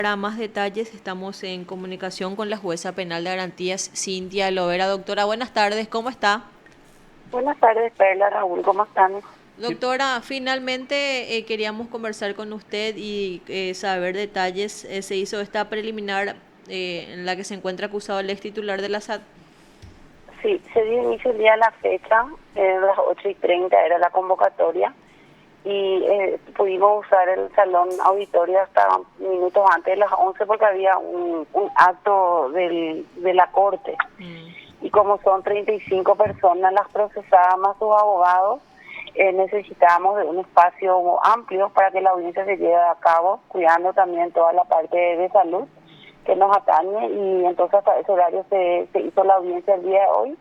Para más detalles, estamos en comunicación con la jueza penal de garantías, Cintia Lovera. Doctora, buenas tardes, ¿cómo está? Buenas tardes, Perla, Raúl, ¿cómo están? ¿Qué? Doctora, finalmente queríamos conversar con usted y saber detalles. Se hizo esta preliminar en la que se encuentra acusado el ex titular de la SAT. Sí, se dio inicio el día de la fecha, a las 8:30 era la convocatoria, y pudimos usar el salón auditorio hasta minutos antes de las 11 porque había un acto de la corte. Y como son 35 personas las procesadas más sus abogados, necesitábamos de un espacio amplio para que la audiencia se lleve a cabo, cuidando también toda la parte de salud que nos atañe, y entonces hasta ese horario se hizo la audiencia el día de hoy.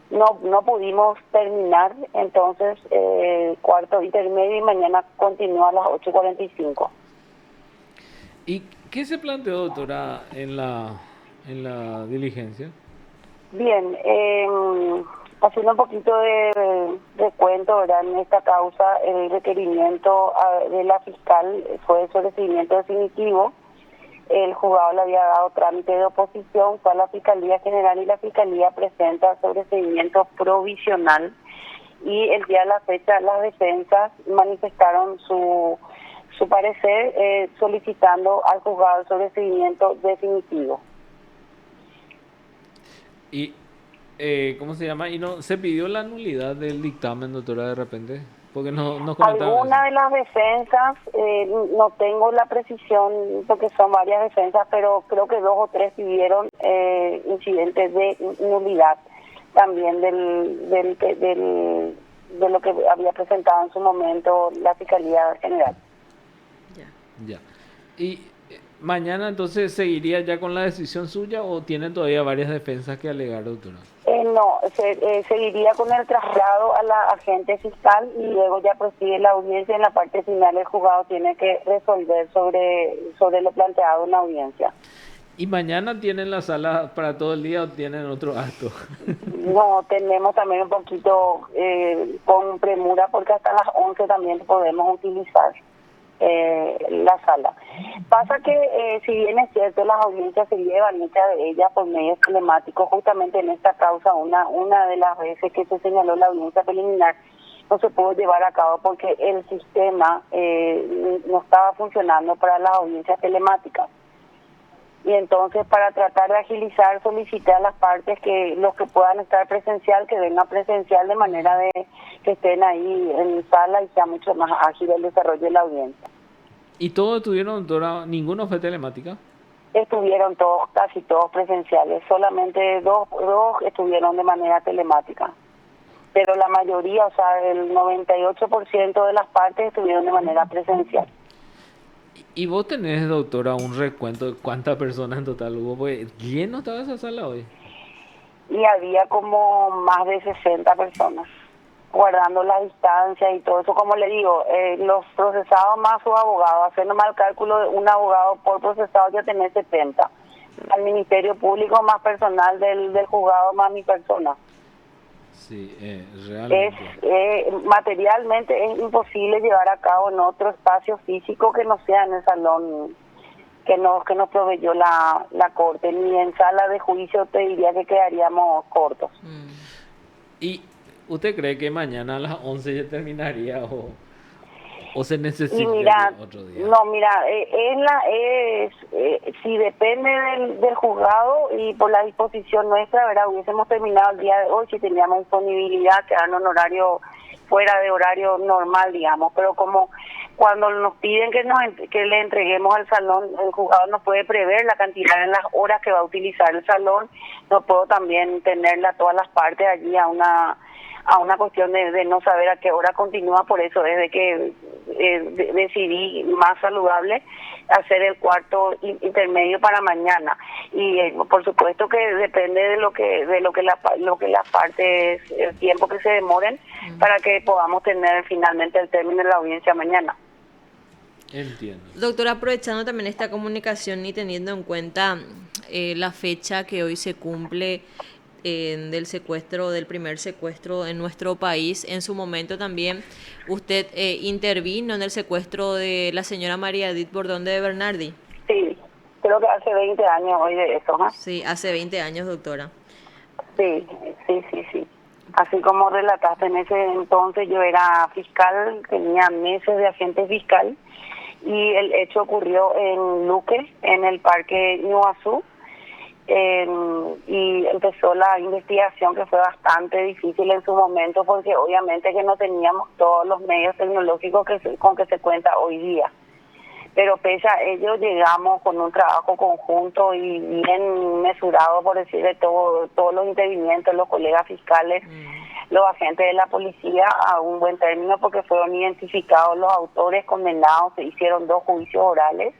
No pudimos terminar, entonces cuarto intermedio, y mañana continúa a las 8:45. ¿Y qué se planteó, doctora, en la diligencia? Bien, haciendo un poquito de recuento, ¿verdad? En esta causa, el requerimiento de la fiscal fue de sobreseimiento definitivo. El juzgado le había dado trámite de oposición, fue a la Fiscalía General y la Fiscalía presenta sobreseimiento provisional, y el día de la fecha las defensas manifestaron su parecer solicitando al juzgado el sobreseimiento definitivo. Y, ¿cómo se llama? ¿Y no se pidió la nulidad del dictamen, doctora, de repente? Porque no nos comentaban eso. Algunas de las defensas, no tengo la precisión porque son varias defensas, pero creo que 2 o 3 pidieron incidentes de nulidad también de lo que había presentado en su momento la Fiscalía General. Ya. Ya. ¿Y mañana entonces seguiría ya con la decisión suya o tienen todavía varias defensas que alegar, doctora? No, seguiría con el traslado a la agente fiscal y luego ya prosigue la audiencia. En la parte final el juzgado tiene que resolver sobre lo planteado en la audiencia. ¿Y mañana tienen la sala para todo el día o tienen otro acto? No, tenemos también un poquito con premura porque hasta las 11 también podemos utilizar la sala. Pasa que si bien es cierto las audiencias se llevan, muchas de ellas por medios telemáticos, justamente en esta causa una de las veces que se señaló la audiencia preliminar no se pudo llevar a cabo porque el sistema no estaba funcionando para las audiencias telemáticas. Y entonces, para tratar de agilizar, solicité a las partes que los que puedan estar presencial, que vengan presencial, de manera de que estén ahí en sala y sea mucho más ágil el desarrollo de la audiencia. ¿Y todos estuvieron, doctora? ¿Ninguno fue telemática? Estuvieron todos, casi todos presenciales, solamente dos estuvieron de manera telemática. Pero la mayoría, o sea, el 98% de las partes estuvieron de manera presencial. ¿Y vos tenés, doctora, un recuento de cuántas personas en total hubo? Porque lleno estaba esa sala hoy. Y había como más de 60 personas, guardando la distancia y todo eso. Como le digo, los procesados más su abogado, haciendo mal cálculo de un abogado por procesado ya tenés 70. Al Ministerio Público más personal del juzgado más mi persona. Sí, Es realmente. materialmente es imposible llevar a cabo en otro espacio físico que no sea en el salón que nos proveyó la corte. Ni en sala de juicio te diría que quedaríamos cortos. ¿Y usted cree que mañana a las 11 ya terminaría o se Y necesitaría mira, otro día? no, mira, si depende del juzgado y por la disposición nuestra, ¿verdad? Hubiésemos terminado el día de hoy si teníamos disponibilidad, quedar en un horario fuera de horario normal, digamos, pero como cuando nos piden que le entreguemos al salón, el juzgado no puede prever la cantidad en las horas que va a utilizar el salón. No puedo también tenerla todas las partes allí a una cuestión de no saber a qué hora continúa. Por eso desde que decidí más saludable hacer el cuarto intermedio para mañana. Y por supuesto que depende de lo que las partes, el tiempo que se demoren para que podamos tener finalmente el término de la audiencia mañana. Entiendo. Doctora, aprovechando también esta comunicación y teniendo en cuenta la fecha que hoy se cumple del secuestro, del primer secuestro en nuestro país, en su momento también usted intervino en el secuestro de la señora María Edith Bordón de Bernardi. Sí, creo que hace 20 años hoy de eso, ¿no? Sí, hace 20 años, doctora. Sí, sí, sí, sí. Así como relataste, en ese entonces yo era fiscal, tenía meses de agente fiscal y el hecho ocurrió en Luque, en el Parque Ñuazú, y empezó la investigación que fue bastante difícil en su momento porque obviamente que no teníamos todos los medios tecnológicos con que se cuenta hoy día. Pero pese a ello llegamos con un trabajo conjunto y bien mesurado, por decir de todos los intervinientes, los colegas fiscales, los agentes de la policía, a un buen término porque fueron identificados los autores condenados, se hicieron 2 juicios orales.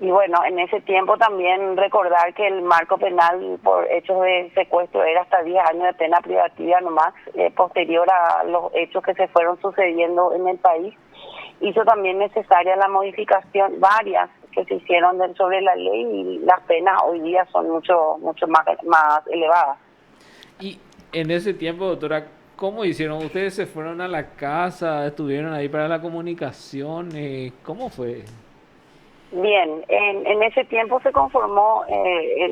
Y bueno, en ese tiempo también recordar que el marco penal por hechos de secuestro era hasta 10 años de pena privativa nomás, posterior a los hechos que se fueron sucediendo en el país. Hizo también necesaria la modificación, varias que se hicieron sobre la ley, y las penas hoy día son mucho más elevadas. Y en ese tiempo, doctora, ¿cómo hicieron? ¿Ustedes se fueron a la casa, estuvieron ahí para la comunicación? ¿Cómo fue? Bien, en ese tiempo se conformó,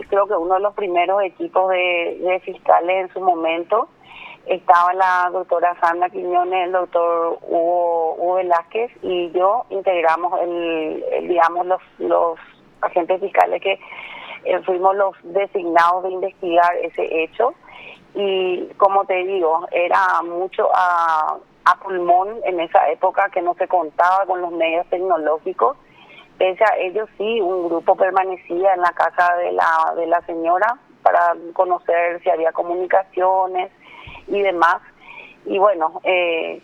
creo que uno de los primeros equipos de fiscales en su momento. Estaba la doctora Sandra Quiñones, el doctor Hugo Velázquez y yo integramos digamos los agentes fiscales que fuimos los designados de investigar ese hecho. Y como te digo, era mucho a pulmón en esa época, que no se contaba con los medios tecnológicos. Pese a ello, sí, un grupo permanecía en la casa de la señora para conocer si había comunicaciones y demás. Y bueno,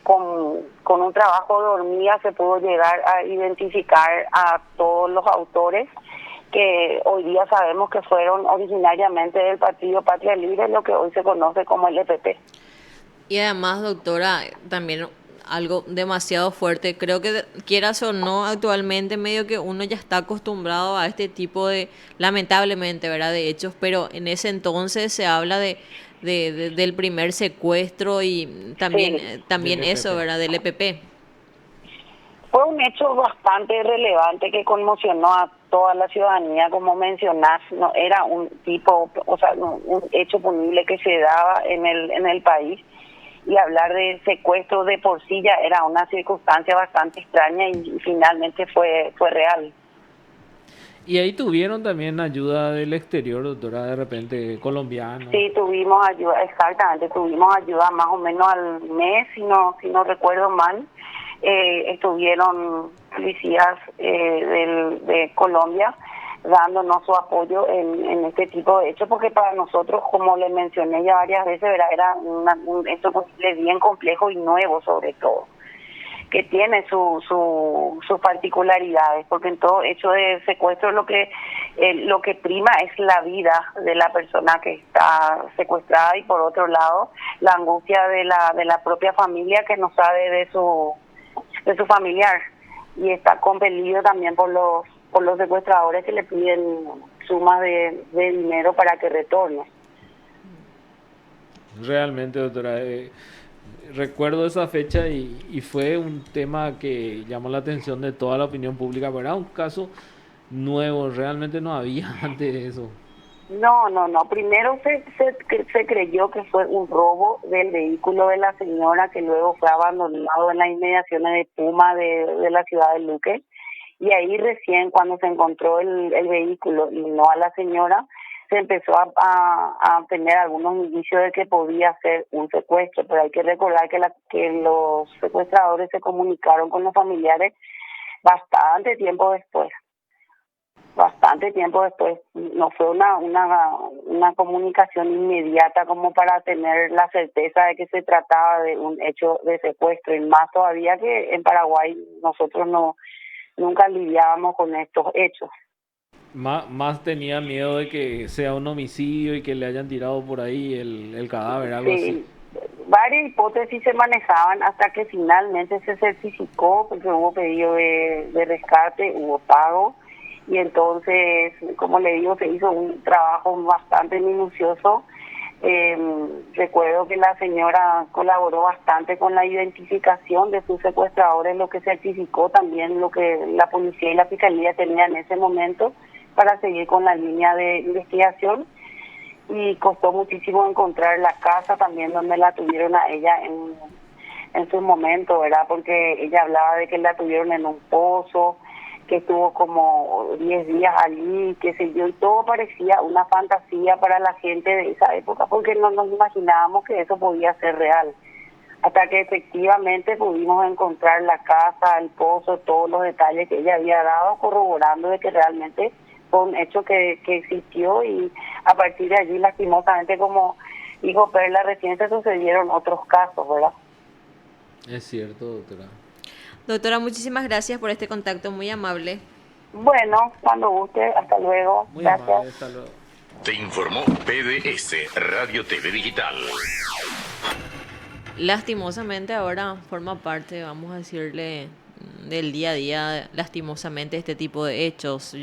con un trabajo de hormiga se pudo llegar a identificar a todos los autores, que hoy día sabemos que fueron originariamente del Partido Patria Libre, lo que hoy se conoce como el EPP. Y además, doctora, también algo demasiado fuerte. Creo que quieras o no, actualmente medio que uno ya está acostumbrado a este tipo de, lamentablemente, ¿verdad?, de hechos, pero en ese entonces se habla del primer secuestro y también, Sí, también Del eso, EPP. ¿verdad?, del EPP. Fue un hecho bastante relevante que conmocionó a toda la ciudadanía, como mencionás. No era un tipo, o sea, un hecho punible que se daba en el país, y hablar de secuestro de por sí ya era una circunstancia bastante extraña, y finalmente fue real. Y ahí tuvieron también ayuda del exterior, doctora, de repente colombiano. Sí, tuvimos ayuda, exactamente, tuvimos ayuda más o menos al mes, si no recuerdo mal. Estuvieron policías de Colombia dándonos su apoyo en este tipo de hechos, porque para nosotros, como le mencioné ya varias veces, ¿verdad?, era un hecho bien complejo y nuevo, sobre todo, que tiene sus particularidades, porque en todo hecho de secuestro lo que prima es la vida de la persona que está secuestrada, y por otro lado la angustia de la propia familia, que no sabe de su familiar, y está compelido también por los secuestradores, que le piden sumas de dinero para que retorne. Realmente, doctora, recuerdo esa fecha y fue un tema que llamó la atención de toda la opinión pública, pero era un caso nuevo, realmente no había antes de eso. No. Primero se creyó que fue un robo del vehículo de la señora, que luego fue abandonado en las inmediaciones de Puma de la ciudad de Luque. Y ahí recién, cuando se encontró el vehículo y no a la señora, se empezó a tener algunos indicios de que podía ser un secuestro. Pero hay que recordar que los secuestradores se comunicaron con los familiares bastante tiempo después. No fue una comunicación inmediata como para tener la certeza de que se trataba de un hecho de secuestro, y más todavía que en Paraguay nosotros nunca lidiábamos con estos hechos. Más tenía miedo de que sea un homicidio y que le hayan tirado por ahí el cadáver, algo así. Sí, varias hipótesis se manejaban hasta que finalmente se certificó, porque hubo pedido de rescate, hubo pago. Y entonces, como le digo, se hizo un trabajo bastante minucioso Recuerdo que la señora colaboró bastante con la identificación de sus secuestradores, lo que certificó también lo que la policía y la fiscalía tenían en ese momento para seguir con la línea de investigación. Y costó muchísimo encontrar la casa también donde la tuvieron a ella en su momento, ¿verdad? Porque ella hablaba de que la tuvieron en un pozo, que estuvo como 10 días allí, qué sé yo, y todo parecía una fantasía para la gente de esa época, porque no nos imaginábamos que eso podía ser real. Hasta que efectivamente pudimos encontrar la casa, el pozo, todos los detalles que ella había dado, corroborando de que realmente fue un hecho que existió, y a partir de allí, lastimosamente, como dijo Perla, recién se sucedieron otros casos, ¿verdad? Es cierto, doctora. Doctora, muchísimas gracias por este contacto muy amable. Bueno, cuando guste, hasta luego. Muy Gracias. amable, hasta luego. Te informó PDS Radio TV Digital. Lastimosamente ahora forma parte, vamos a decirle, del día a día, lastimosamente, este tipo de hechos.